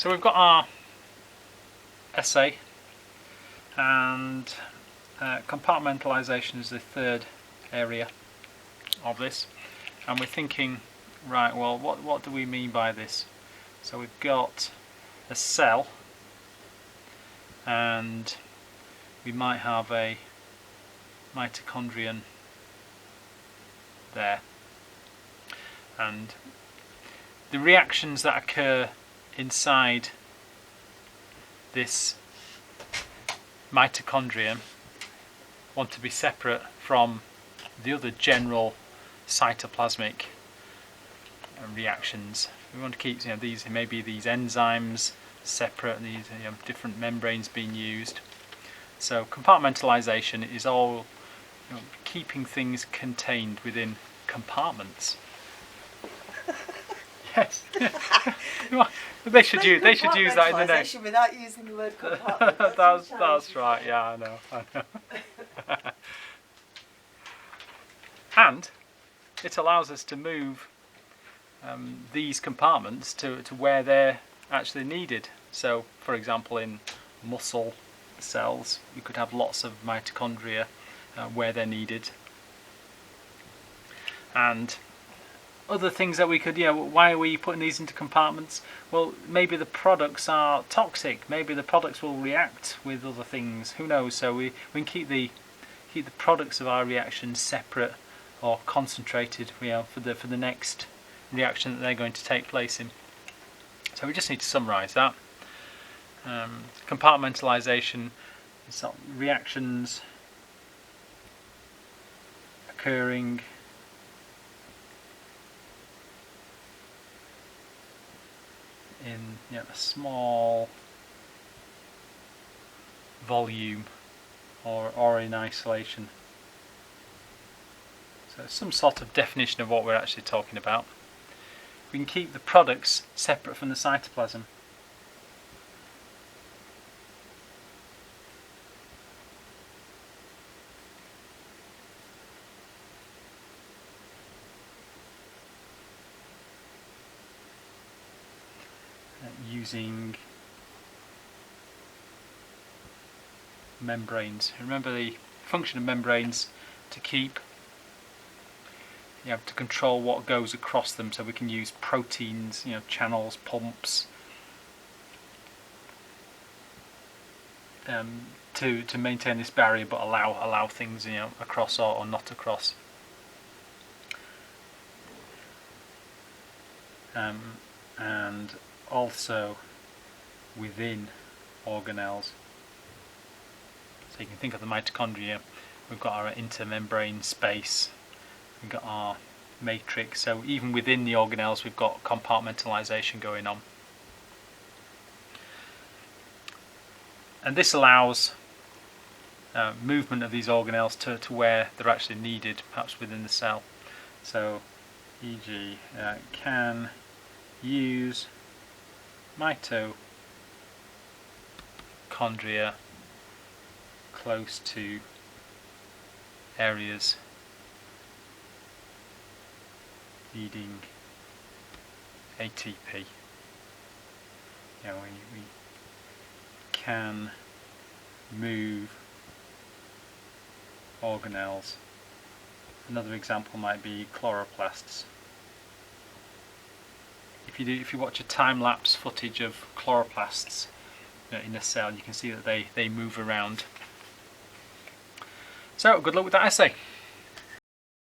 So we've got our essay, and compartmentalisation is the third area of this, and we're thinking, right, well, what do we mean by this? So we've got a cell, and we might have a mitochondrion there, and the reactions that occur inside this mitochondrion want to be separate from the other general cytoplasmic reactions. We want to keep these, maybe these enzymes separate, these different membranes being used. So compartmentalization is all keeping things contained within compartments. Yes. They should use that in the name. Without using the word compartment. That's right. Yeah, I know. And it allows us to move these compartments to where they're actually needed. So, for example, in muscle cells, you could have lots of mitochondria where they're needed, and other things that we could, why are we putting these into compartments? Well, maybe the products are toxic, maybe the products will react with other things, who knows? So we can keep the products of our reaction separate or concentrated, for the next reaction that they're going to take place in. So we just need to summarise that. Compartmentalisation is reactions occurring in a small volume or in isolation. So some sort of definition of what we're actually talking about. We can keep the products separate from the cytoplasm. Using membranes. Remember the function of membranes to keep, to control what goes across them, so we can use proteins, channels, pumps, to maintain this barrier, but allow things across or not across. And also within organelles. So you can think of the mitochondria, we've got our intermembrane space, we've got our matrix, so even within the organelles we've got compartmentalization going on. And this allows movement of these organelles to where they're actually needed, perhaps within the cell. So, e.g., can use mitochondria close to areas needing ATP. We can move organelles. Another example might be chloroplasts. If you watch a time-lapse footage of chloroplasts in a cell, you can see that they move around. So good luck with that essay.